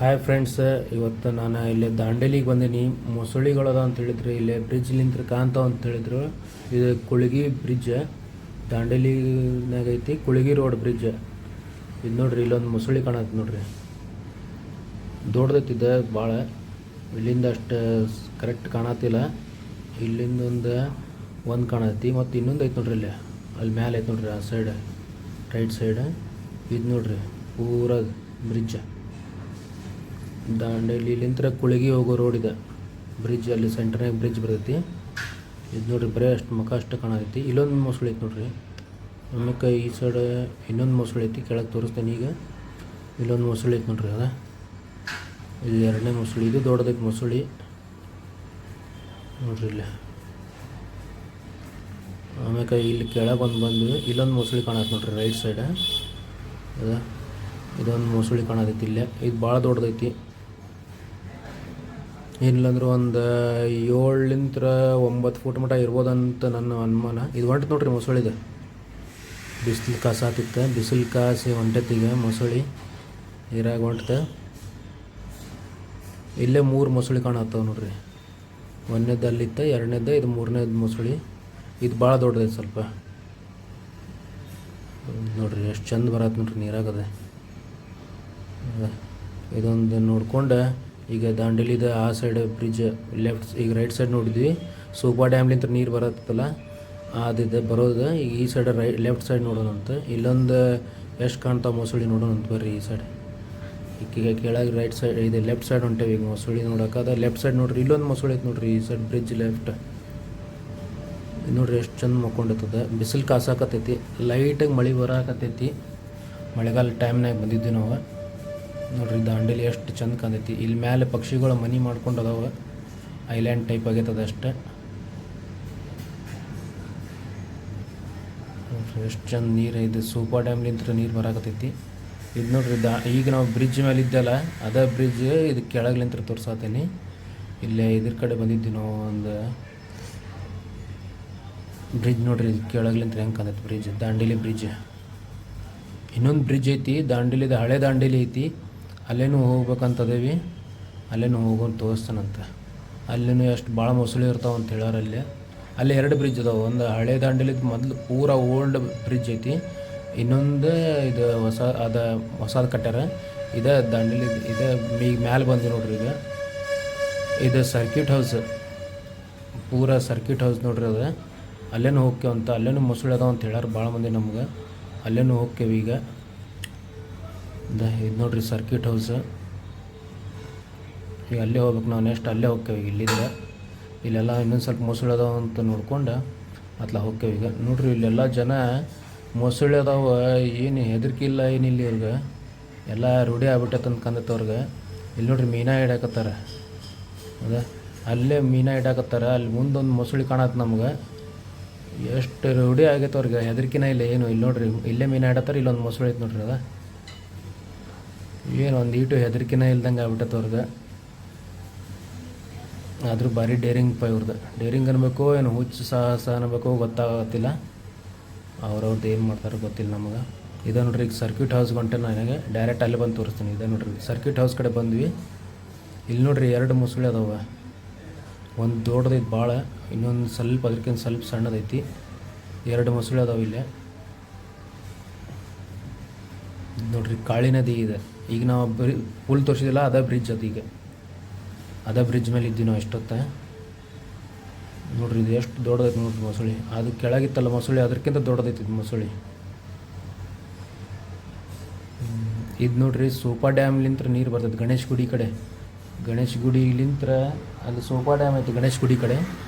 Hi friends, ಇವತ್ತು ನಾನು ಇಲ್ಲಿ ದಾಂಡೇಲಿಗೆ ಬಂದೀನಿ. ಮೊಸಳಿಗಳದ ಅಂತ ಹೇಳಿದ್ರು, ಇಲ್ಲಿ ಬ್ರಿಡ್ಜ್ ನಿಂತ್ರ ಕಾಂತಾವ ಅಂತ ಹೇಳಿದ್ರು. ಇದು ಕುಳಗಿ ಬ್ರಿಡ್ಜ್, ದಾಂಡೇಲಿನಾಗ ಐತಿ. ಕುಳಗಿ ರೋಡ್ ಬ್ರಿಡ್ಜ್ ಇದು ನೋಡ್ರಿ. ಇಲ್ಲೊಂದು ಮೊಸಳಿ ಕಾಣತ್ತೆ ನೋಡ್ರಿ, ದೊಡ್ಡದೈತಿದೆ ಭಾಳ. ಇಲ್ಲಿಂದ ಅಷ್ಟು ಕರೆಕ್ಟ್ ಕಾಣತ್ತಿಲ್ಲ. ಇಲ್ಲಿಂದ ಒಂದು ಕಾಣತ್ತಿ, ಮತ್ತು ಇನ್ನೊಂದು ಐತೆ ನೋಡ್ರಿ. ಅಲ್ಲಿ ಮ್ಯಾಲೆ ಐತೆ ನೋಡ್ರಿ, ಆ ಸೈಡ್ ರೈಟ್ ಸೈಡ್. ಇದು ನೋಡ್ರಿ ಪೂರ ಬ್ರಿಡ್ಜ್. ದಾಂಡೇಲಿಲಿಂತ್ರ ಕುಳಗಿ ಹೋಗೋ ರೋಡ್ ಇದೆ ಬ್ರಿಡ್ಜ್. ಅಲ್ಲಿ ಸೆಂಟರ್ನಾಗ ಬ್ರಿಡ್ಜ್ ಬರ್ತೈತಿ. ಇದು ನೋಡ್ರಿ, ಬರೀ ಅಷ್ಟು ಮುಖ ಅಷ್ಟು ಕಾಣತೈತಿ. ಇಲ್ಲೊಂದು ಮೊಸಳಿ ಐತಿ ನೋಡ್ರಿ. ಆಮೇಲೆ ಈ ಸೈಡ್ ಇನ್ನೊಂದು ಮೊಸಳಿ ಐತಿ, ಕೆಳಗೆ ತೋರಿಸ್ತೇನೆ ಈಗ. ಇಲ್ಲೊಂದು ಮೊಸಳಿ ಐತಿ ನೋಡ್ರಿ, ಅದ ಇಲ್ಲಿ ಎರಡನೇ ಮೊಸಳಿ. ಇದು ದೊಡ್ಡದೈತಿ ಮೊಸಳಿ ನೋಡ್ರಿ ಇಲ್ಲಿ. ಆಮೇಲೆ ಇಲ್ಲಿ ಕೆಳಗೆ ಬಂದು ಇಲ್ಲೊಂದು ಮೊಸಳಿ ಕಾಣತ್ತೆ ನೋಡ್ರಿ, ರೈಟ್ ಸೈಡ್ ಅದ. ಇದೊಂದು ಮೊಸಳಿ ಕಾಣತೈತಿ ಇಲ್ಲೇ. ಇದು ಭಾಳ ದೊಡ್ಡದೈತಿ. ಏನಿಲ್ಲಂದ್ರೆ ಒಂದು 7-9 ಫೂಟ್ ಮಟ್ಟ ಇರ್ಬೋದಂತ ನನ್ನ ಅನುಮಾನ. ಇದು ಹೊಂಟು ನೋಡ್ರಿ ಮೊಸಳಿದು. ಬಿಸಿಲು ಕಾಸಾತಿತ್ತು, ಬಿಸಿಲು ಕಾಸಿ ಹೊಂಟೈತಿಗೆ ಮೊಸಳಿ ಇರಾಗ ಹೊಂಟತ. ಇಲ್ಲೇ 3 ಮೊಸಳಿ ಕಾಣತ್ತವ ನೋಡ್ರಿ. ಒಂದನೇದು ಅಲ್ಲಿತ್ತ, ಎರಡನೇದು, ಇದು ಮೂರನೇದು ಮೊಸಳಿ. ಇದು ಭಾಳ ದೊಡ್ಡದೈತೆ ಸ್ವಲ್ಪ ನೋಡ್ರಿ. ಎಷ್ಟು ಚಂದ ಬರತ್ತೆ ನೋಡ್ರಿ, ನೀರಾಗದೆ. ಇದೊಂದು ನೋಡ್ಕೊಂಡು ಈಗ ದಾಂಡೇಲಿದ ಆ ಸೈಡ್ ಬ್ರಿಡ್ಜ್ ಲೆಫ್ಟ್, ಈಗ ರೈಟ್ ಸೈಡ್ ನೋಡಿದ್ವಿ. ಸೂಪಾ ಡ್ಯಾಮ್ಲಿಂತ ನೀರು ಬರತ್ತಲ್ಲ, ಅದಿದೆ ಬರೋದು. ಈಗ ಈ ಸೈಡ್ ಲೆಫ್ಟ್ ಸೈಡ್ ನೋಡೋಣಂತ. ಇಲ್ಲೊಂದು ಎಷ್ಟು ಕಾಣ್ತಾವೆ ಮೊಸಳಿ ನೋಡೋಣಂತ ಬರ್ರಿ. ಈ ಸೈಡ್ ಈಗ ಕೆಳಗೆ ರೈಟ್ ಸೈಡ್ ಇದೆ, ಲೆಫ್ಟ್ ಸೈಡ್ ಹೊಂಟೇವೆ ಈಗ ಮೊಸಳಿ ನೋಡೋಕೆ. ಅದ ಲೆಫ್ಟ್ ಸೈಡ್ ನೋಡ್ರಿ, ಇಲ್ಲೊಂದು ಮೊಸಳಿ ಐತೆ ನೋಡ್ರಿ. ಈ ಸೈಡ್ ಬ್ರಿಡ್ಜ್ ಲೆಫ್ಟ್ ನೋಡ್ರಿ, ಎಷ್ಟು ಚಂದ ಮಕ್ಕೊಂಡಿರ್ತದೆ. ಬಿಸಿಲು ಕಾಸಾಕತ್ತೈತಿ, ಲೈಟಾಗಿ ಮಳೆ ಬರಾಕತ್ತೈತಿ. ಮಳೆಗಾಲ ಟೈಮ್ನಾಗ ಬಂದಿದ್ವಿ ನಾವು ನೋಡ್ರಿ. ದಾಂಡೇಲಿ ಎಷ್ಟು ಚಂದ ಕಾಣತೈತಿ. ಇಲ್ಲಿ ಮೇಲೆ ಪಕ್ಷಿಗಳು ಮನೆ ಮಾಡ್ಕೊಂಡು ಅದಾವೆ, ಐಲ್ಯಾಂಡ್ ಟೈಪ್ ಆಗೈತದ ಅಷ್ಟೆ ನೋಡ್ರಿ. ಎಷ್ಟು ಚಂದ ನೀರು ಇದು. ಸೂಪಾ ಡ್ಯಾಮ್ಲಿಂತ ನೀರು ಬರಾಕತ್ತೈತಿ. ಇದು ನೋಡ್ರಿ, ಈಗ ನಾವು ಬ್ರಿಡ್ಜ್ ಮೇಲೆ ಇದ್ದಲ್ಲ, ಅದೇ ಬ್ರಿಡ್ಜ್. ಇದು ಕೆಳಗ್ಲಿಂತ ತೋರ್ಸಾತೀನಿ. ಇಲ್ಲೇ ಇದ್ರ ಕಡೆ ಬಂದಿದ್ವಿ ನಾವು. ಒಂದು ಬ್ರಿಡ್ಜ್ ನೋಡ್ರಿ, ಇದು ಕೆಳಗ್ಲಿಂತ ಹೆಂಗೆ ಕಾಣೈತಿ ಬ್ರಿಡ್ಜ್, ದಾಂಡೇಲಿ ಬ್ರಿಡ್ಜ್. ಇನ್ನೊಂದು ಬ್ರಿಡ್ಜ್ ಐತಿ ದಾಂಡೇಲಿದ, ಹಳೆ ದಾಂಡೇಲಿ ಐತಿ. ಅಲ್ಲೇನೂ ಹೋಗ್ಬೇಕಂತದೇವಿ, ಅಲ್ಲೇನೂ ಹೋಗೋದು ತೋರಿಸ್ತಾನಂತ. ಅಲ್ಲೇನೂ ಎಷ್ಟು ಭಾಳ ಮೊಸಳಿ ಇರ್ತಾವೆ ಅಂತ ಹೇಳೋರು. ಅಲ್ಲಿ 2 ಬ್ರಿಡ್ಜ್ ಅದಾವೆ. ಒಂದು ಹಳೆ ದಾಂಡೇಲಿದ ಮೊದಲು ಪೂರ ಓಲ್ಡ್ ಬ್ರಿಡ್ಜ್ ಐತಿ. ಇನ್ನೊಂದು ಇದು ಹೊಸದು ಕಟ್ಟಾರ. ಇದೇ ದಾಂಡೇಲಿ, ಇದೇ ಈಗ ಮ್ಯಾಲೆ ಬಂದು ನೋಡ್ರಿ. ಇದು ಸರ್ಕ್ಯೂಟ್ ಹೌಸ್, ಪೂರ ಸರ್ಕ್ಯೂಟ್ ಹೌಸ್ ನೋಡ್ರಿ. ಅದು ಅಲ್ಲೇನೂ ಹೋಗ್ತೇವಂತ. ಅಲ್ಲೇನೂ ಮೊಸಳಿ ಅದಾವ ಅಂತ ಹೇಳಾರ ಭಾಳ ಮಂದಿ ನಮ್ಗೆ. ಅಲ್ಲೇನೂ ಹೋಗ್ತೇವೆ ಈಗ. ಇದು ನೋಡ್ರಿ ಸರ್ಕ್ಯೂಟ್ ಹೌಸ್. ಈಗ ಅಲ್ಲೇ ಹೋಗ್ಬೇಕು ನಾವು. ನೆಕ್ಸ್ಟ್ ಅಲ್ಲೇ ಹೋಗ್ತೇವೆ ಈಗ. ಇಲ್ಲೆಲ್ಲ ಇನ್ನೊಂದು ಸ್ವಲ್ಪ ಮೊಸಳಿ ಅದಾವ ಅಂತ ನೋಡ್ಕೊಂಡು ಅತ್ಲ ಹೋಗ್ತೇವೆ ಈಗ. ನೋಡ್ರಿ, ಇಲ್ಲೆಲ್ಲ ಜನ ಮೊಸಳಿ ಅದಾವ, ಏನು ಹೆದರಿಕೆ ಇಲ್ಲ ಏನಿಲ್ಲ ಇವ್ರಿಗೆ. ಎಲ್ಲ ರೂಢಿ ಆಗ್ಬಿಟ್ಟೈತೆ ಅಂತ ಕಂದತ್ತವ್ರಿಗೆ. ಇಲ್ಲಿ ನೋಡ್ರಿ ಮೀನಾ ಹಿಡ್ಯಾಕತ್ತಾರ. ಹೌದಾ, ಅಲ್ಲೇ ಮೀನಾ ಹಿಡ್ಯಾಕತ್ತಾರ. ಅಲ್ಲಿ ಮುಂದೊಂದು ಮೊಸಳಿ ಕಾಣತ್ತೆ ನಮ್ಗೆ. ಎಷ್ಟು ರೂಢಿ ಆಗೈತೆ ಅವ್ರಿಗೆ, ಹೆದರಿಕೆನೇ ಇಲ್ಲ ಏನು. ಇಲ್ಲಿ ನೋಡ್ರಿ, ಇಲ್ಲೇ ಮೀನಾ ಹಿಡತ್ತಾರೆ. ಇಲ್ಲೊಂದು ಮೊಸಳಿ ಐತೆ ನೋಡ್ರಿ. ಅದ ಏನು ಒಂದು ಈಟು ಹೆದರಿಕೆನೇ ಇಲ್ದಂಗೆ ಆಗ್ಬಿಟ್ಟೈತೆ ಅವ್ರಿಗೆ. ಆದರೂ ಭಾರಿ ಡೇರಿಂಗ್ ಇವ್ರದ್ದು. ಡೇರಿಂಗ್ ಅನ್ಬೇಕು ಏನು ಹುಚ್ಚು ಸಾಹಸ ಅನ್ಬೇಕು ಗೊತ್ತಾಗತ್ತಿಲ್ಲ. ಅವ್ರವ್ರದ್ದು ಏನು ಮಾಡ್ತಾರೋ ಗೊತ್ತಿಲ್ಲ ನಮಗೆ. ಇದೆ ನೋಡ್ರಿ, ಈಗ ಸರ್ಕ್ಯೂಟ್ ಹೌಸ್ ಹೊಂಟೆ. ನನಗೆ ಡೈರೆಕ್ಟ್ ಅಲ್ಲಿ ಬಂದು ತೋರಿಸ್ತೀನಿ. ಇದೆ ನೋಡ್ರಿ, ಸರ್ಕ್ಯೂಟ್ ಹೌಸ್ ಕಡೆ ಬಂದ್ವಿ. ಇಲ್ಲಿ ನೋಡ್ರಿ 2 ಮೊಸಳಿ ಅದಾವೆ. ಒಂದು ದೊಡ್ಡದೈತಿ ಭಾಳ, ಇನ್ನೊಂದು ಸ್ವಲ್ಪ ಅದಕ್ಕಿಂತ ಸ್ವಲ್ಪ ಸಣ್ಣದೈತಿ. 2 ಮೊಸಳಿ ಅದಾವೆ ಇಲ್ಲೇ ನೋಡ್ರಿ. ಕಾಳಿ ನದಿ ಇದೆ. ಈಗ ನಾವು ಪುಲ್ ತೋರಿಸಿದಿಲ್ಲ, ಅದೇ ಬ್ರಿಡ್ಜ್ ಅದು. ಈಗ ಅದೇ ಬ್ರಿಡ್ಜ್ ಮೇಲೆ ಇದ್ದೀವಿ ನಾವು ಎಷ್ಟೊತ್ತ ನೋಡ್ರಿ. ಇದು ಎಷ್ಟು ದೊಡ್ಡದೈತಿ ನೋಡ್ರಿ ಮೊಸಳಿ. ಅದು ಕೆಳಗಿತ್ತಲ್ಲ ಮೊಸಳಿ, ಅದಕ್ಕಿಂತ ದೊಡ್ಡದೈತಿ ಮೊಸಳಿ. ಇದು ನೋಡ್ರಿ, ಸೂಪಾ ಡ್ಯಾಮ್ಲಿಂತ ನೀರು ಬರ್ತೈತೆ ಗಣೇಶ್ ಗುಡಿ ಕಡೆ. ಗಣೇಶ್ ಗುಡಿಲಿಂತ್ರ ಅಲ್ಲಿ ಸೂಪಾ ಡ್ಯಾಮ್ ಐತಿ, ಗಣೇಶ್ ಗುಡಿ ಕಡೆ.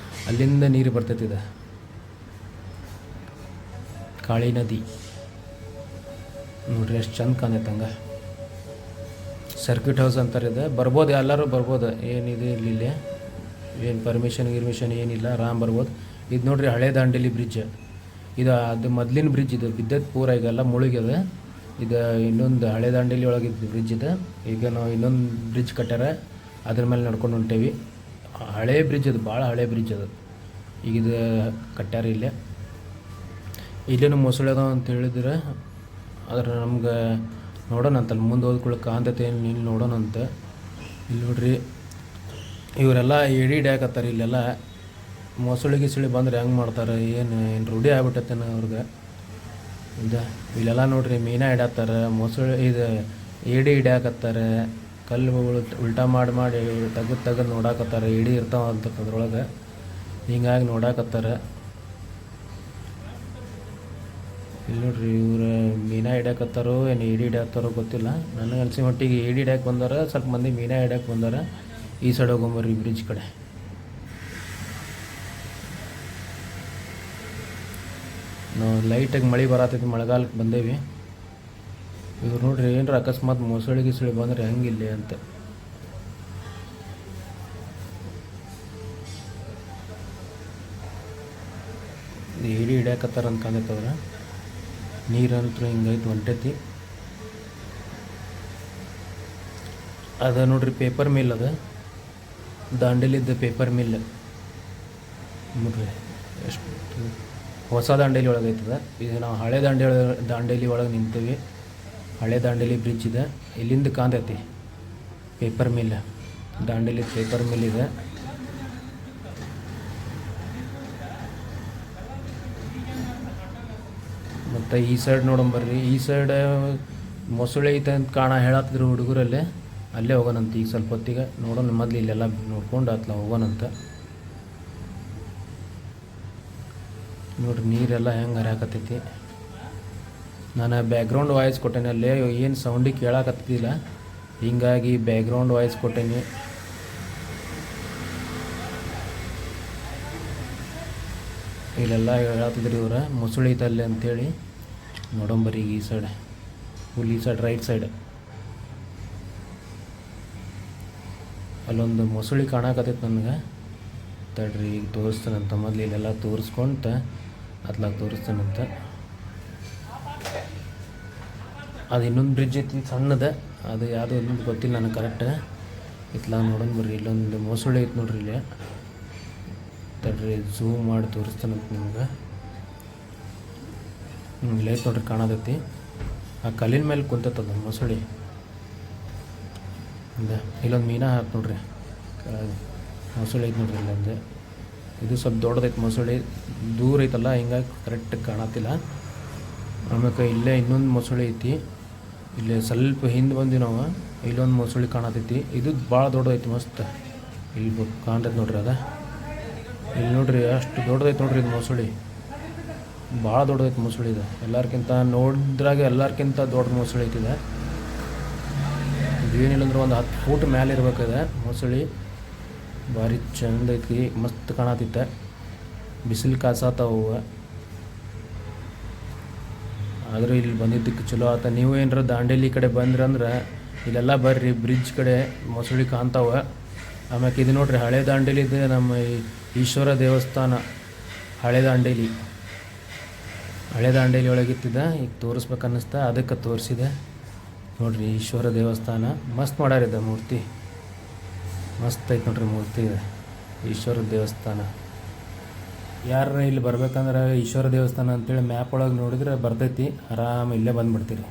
ಅಲ್ಲಿಂದ ನೀರು ಬರ್ತೈತಿ. ಇದು ಕಾಳಿ ನದಿ ನೋಡ್ರಿ, ಎಷ್ಟು ಚಂದ ಕಾಣೈತೆ ಹಂಗೆ. ಸರ್ಕ್ಯೂಟ್ ಹೌಸ್ ಅಂತಾರೆ. ಇದು ಬರ್ಬೋದು, ಎಲ್ಲರೂ ಬರ್ಬೋದು, ಏನಿದೆ ಇಲ್ಲಿ. ಏನು ಪರ್ಮಿಷನ್ ಏನಿಲ್ಲ, ಆರಾಮ್ ಬರ್ಬೋದು. ಇದು ನೋಡ್ರಿ ಹಳೆ ದಾಂಡೇಲಿ ಬ್ರಿಡ್ಜ್. ಇದು ಅದು ಮೊದಲಿನ ಬ್ರಿಡ್ಜ್. ಇದು ಬಿದ್ದದ್ದು ಪೂರ ಈಗೆಲ್ಲ ಮುಳುಗ್ಯದ. ಇದು ಇನ್ನೊಂದು ಹಳೆ ದಾಂಡೇಲಿ ಒಳಗಿದ್ದು ಬ್ರಿಡ್ಜ್ ಇದೆ. ಈಗ ನಾವು ಇನ್ನೊಂದು ಬ್ರಿಡ್ಜ್ ಕಟ್ಟಾರ, ಅದ್ರ ಮೇಲೆ ನಡ್ಕೊಂಡು ಹೊಂಟೇವಿ. ಹಳೆ ಬ್ರಿಡ್ಜ್ ಅದು, ಭಾಳ ಹಳೆ ಬ್ರಿಡ್ಜ್ ಅದು. ಈಗ ಇದು ಕಟ್ಟಾರ ಇಲ್ಲೇನು ಮೊಸಳೆ ಅದಾವ ಅಂತ ಹೇಳಿದ್ರೆ. ಆದ್ರೆ ನಮ್ಗೆ ನೋಡೋಣ ಅಂತಲ್ಲಿ ಮುಂದೆ ಹೋದ್ಕೊಳ್ಳಿ ಕಾಂತತೆ ಇಲ್ಲಿ ನೋಡೋಣ ಅಂತ. ಇಲ್ಲಿ ನೋಡ್ರಿ ಇವರೆಲ್ಲ ಎಡಿ ಹಿಡ್ಯಾಕತ್ತಾರೆ. ಇಲ್ಲೆಲ್ಲ ಮೊಸಳಿ ಗಿಸಳಿ ಬಂದ್ರೆ ಹೆಂಗೆ ಮಾಡ್ತಾರೆ, ಏನು ರೂಢಿ ಆಗ್ಬಿಟ್ಟೈತೇನ ಅವ್ರಿಗೆ. ಇದು ಇಲ್ಲೆಲ್ಲ ನೋಡ್ರಿ ಮೀನ ಹಿಡ್ಯಾತಾರೆ, ಮೊಸಳಿ ಇದು ಏಡಿ ಹಿಡ್ಯಾಕತ್ತಾರೆ. ಕಲ್ಲು ಉಲ್ಟಾ ಮಾಡಿ ತೆಗೆದು ನೋಡಾಕತ್ತಾರೆ. ಏಡಿ ಇರ್ತಾವ ಅಂತ ಅದ್ರೊಳಗೆ, ಹಿಂಗಾಗಿ ನೋಡಾಕತ್ತಾರೆ. ಇಲ್ಲಿ ನೋಡ್ರಿ ಇವ್ರು ಮೀನ ಹಿಡ್ಯಾಕತ್ತಾರೋ ಏನು ಏಡಿ ಹಿಡ್ಯಾಕತ್ತಾರೋ ಗೊತ್ತಿಲ್ಲ. ನನಗೆ ಅನ್ಸಿ ಮಟ್ಟಿಗೆ ಏಡಿ ಹಿಡ್ಯಾಕೆ ಬಂದಾರ, ಸ್ವಲ್ಪ ಮಂದಿ ಮೀನ ಹಿಡ್ಯಾಕೆ ಬಂದಾರ. ಈ ಸೈಡ್ ಹೋಗೊಂಬರ್ರಿ ಬ್ರಿಡ್ಜ್ ಕಡೆ. ನಾವು ಲೈಟಾಗಿ ಮಳೆ ಬರತೈತಿ, ಮಳೆಗಾಲಕ್ಕೆ ಬಂದೇವಿ. ಇವ್ರು ನೋಡ್ರಿ ಏನ್ರ ಅಕಸ್ಮಾತ್ ಮೊಸಳಿ ಗಿಸಳಿ ಬಂದರೆ ಹೆಂಗಿಲ್ಲ ಅಂತ. ಏಡಿ ಹಿಡ್ಯಾಕತ್ತಾರ ಅಂತ ಕಾಣತ್ತವ್ರ. ನೀರಂತೂ ಹಿಂಗೈತೆ ಹೊಂಟೈತಿ. ಅದ ನೋಡ್ರಿ ಪೇಪರ್ ಮಿಲ್, ಅದ ದಾಂಡೇಲಿದ್ದ ಪೇಪರ್ ಮಿಲ್ ನೋಡ್ರಿ. ಎಷ್ಟು ಹೊಸ ದಾಂಡೇಲಿ ಒಳಗೆ ಐತದ. ಇದು ನಾವು ಹಳೆ ದಾಂಡೇಲಿ ಒಳಗೆ ನಿಂತೀವಿ. ಹಳೆ ದಾಂಡೇಲಿ ಬ್ರಿಡ್ಜ್ ಇದೆ, ಇಲ್ಲಿಂದ ಕಾಂತೈತಿ paper mill. Dandeli paper mill ಇದೆ. ಮತ್ತು ಈ ಸೈಡ್ ನೋಡಂಬರ್ರಿ. ಈ ಸೈಡ್ ಮೊಸಳೆ ಐತೆ ಅಂತ ಹೇಳತ್ತಿದ್ರು ಹುಡುಗರಲ್ಲೇ. ಅಲ್ಲೇ ಹೋಗೋಣಂತ ಈಗ ಸ್ವಲ್ಪ ಹೊತ್ತಿಗೆ. ನೋಡೋಣ ಮೊದಲು ಇಲ್ಲೆಲ್ಲ ನೋಡ್ಕೊಂಡು ಅತ್ಲ ಹೋಗೋಣಂತ. ನೋಡ್ರಿ ನೀರೆಲ್ಲ ಹೆಂಗೆ ಹರಿಯಾಕತ್ತೈತಿ. ನಾನು ಬ್ಯಾಕ್ಗ್ರೌಂಡ್ ವಾಯ್ಸ್ ಕೊಟ್ಟೇನೆ, ಅಲ್ಲೇ ಏನು ಸೌಂಡಿಗೆ ಕೇಳಾಕತ್ತಿದ್ದಿಲ್ಲ, ಹಿಂಗಾಗಿ ಬ್ಯಾಕ್ಗ್ರೌಂಡ್ ವಾಯ್ಸ್ ಕೊಟ್ಟೇನಿ. ಇಲ್ಲೆಲ್ಲ ಹೇಳತ್ತಿದ್ರಿ ಇವ್ರು ಮೊಸಳಿ ಐತಲ್ಲೇ ಅಂಥೇಳಿ. ನೋಡಂಬರಿ ಈ ಸೈಡ್, ಫುಲ್ ಈ ಸೈಡ್ ರೈಟ್ ಸೈಡ್ ಅಲ್ಲೊಂದು ಮೊಸಳಿ ಕಾಣಕತ್ತೈತೆ ನನಗೆ. ತಡ್ರಿ ಈಗ ತೋರಿಸ್ತಾನಂತ. ಮೊದಲು ಇಲ್ಲೆಲ್ಲ ತೋರಿಸ್ಕೊಂತ ಅತ್ಲಾಗ ತೋರಿಸ್ತಾನಂತ. ಅದು ಇನ್ನೊಂದು ಬ್ರಿಡ್ಜ್ ಐತಿ ಸಣ್ಣದ, ಅದು ಯಾವುದೋ ಇನ್ನೊಂದು ಗೊತ್ತಿಲ್ಲ ನನಗೆ ಕರೆಕ್ಟ್. ಇತ್ಲಾಗ ನೋಡೋಣ ಬರ್ರಿ. ಇಲ್ಲೊಂದು ಮೊಸಳಿ ಐತೆ ನೋಡ್ರಿ ಇಲ್ಲಿ. ತಡ್ರಿ ಝೂಮ್ ಮಾಡಿ ತೋರಿಸ್ತಾನಂತ ನಿಮ್ಗೆ. ಇಲ್ಲೇ ಐತೆ ನೋಡ್ರಿ, ಕಾಣತೈತಿ. ಆ ಕಲ್ಲಿನ ಮೇಲೆ ಕುಂತೈತದ ಮೊಸಳಿ. ಇಲ್ಲೊಂದು ಮೀನ ಹಾಕಿ ನೋಡ್ರಿ, ಮೊಸಳಿ ಐತೆ ನೋಡ್ರಿ ಇಲ್ಲೊಂದು. ಇದು ಸ್ವಲ್ಪ ದೊಡ್ಡದೈತೆ ಮೊಸಳಿ, ದೂರ ಐತಲ್ಲ ಹಿಂಗಾಗಿ ಕರೆಕ್ಟಾಗಿ ಕಾಣತ್ತಿಲ್ಲ. ಆಮೇಲೆ ಇಲ್ಲೇ ಇನ್ನೊಂದು ಮೊಸಳಿ ಐತಿ. ಇಲ್ಲೇ ಸ್ವಲ್ಪ ಹಿಂದೆ ಬಂದು ನಾವು ಇಲ್ಲೊಂದು ಮೊಸಳಿ ಕಾಣತೈತಿ. ಇದು ಭಾಳ ದೊಡ್ಡದೈತಿ, ಮಸ್ತ್. ಇಲ್ಲಿ ಕಾಣ್ತೈತೆ ನೋಡ್ರಿ ಅದ. ಇಲ್ಲಿ ನೋಡ್ರಿ ಅಷ್ಟು ದೊಡ್ಡದೈತೆ ನೋಡ್ರಿ ಇದು ಮೊಸಳಿ. ಭಾಳ ದೊಡ್ಡದೈತೆ ಮೊಸಳಿ ಇದೆ. ಎಲ್ಲರ್ಕಿಂತ ನೋಡಿದ್ರಾಗ ಎಲ್ಲರ್ಕಿಂತ ದೊಡ್ಡ ಮೊಸಳಿ ಐತಿದೆ. ಏನಿಲ್ಲ ಅಂದ್ರೆ ಒಂದು 10 ಫೂಟ್ ಮೇಲೆ ಇರ್ಬೇಕಿದೆ ಮೊಸಳಿ. ಭಾರಿ ಚಂದ ಐತಿ, ಮಸ್ತ್ ಕಾಣತೈತೆ. ಬಿಸಿಲು ಕಾಸಾತಾವು. ಆದರೂ ಇಲ್ಲಿ ಬಂದಿದ್ದಕ್ಕೆ ಚಲೋ ಆತ. ನೀವು ಏನಾರ ದಾಂಡೇಲಿ ಕಡೆ ಬಂದ್ರಂದ್ರೆ ಇಲ್ಲೆಲ್ಲ ಬರ್ರಿ, ಬ್ರಿಡ್ಜ್ ಕಡೆ ಮೊಸಳಿ ಕಾಣ್ತಾವ. ಆಮ್ಯಾಕೆ ಇದು ನೋಡ್ರಿ ಹಳೆ ದಾಂಡೇಲಿದೆ, ನಮ್ಮ ಈಶ್ವರ ದೇವಸ್ಥಾನ. ಹಳೆ ದಾಂಡೇಲಿ ಒಳಗಿತ್ತಿದೆ. ಈಗ ತೋರಿಸ್ಬೇಕನ್ನಿಸ್ತಾ, ಅದಕ್ಕೆ ತೋರಿಸಿದೆ ನೋಡ್ರಿ. ಈಶ್ವರ ದೇವಸ್ಥಾನ ಮಸ್ತ್ ಮಾಡ್ಯಾರಿದೆ ಮೂರ್ತಿ, ಮಸ್ತ್ ಐತೆ ನೋಡ್ರಿ ಮೂರ್ತಿ ಇದೆ. ಈಶ್ವರ ದೇವಸ್ಥಾನ. ಯಾರು ಇಲ್ಲಿ ಬರ್ಬೇಕಂದ್ರೆ ಈಶ್ವರ ದೇವಸ್ಥಾನ ಅಂತೇಳಿ ಮ್ಯಾಪ್ ಒಳಗೆ ನೋಡಿದ್ರೆ ಬರ್ತೈತಿ, ಆರಾಮ ಇಲ್ಲೇ ಬಂದುಬಿಡ್ತೀರಿ.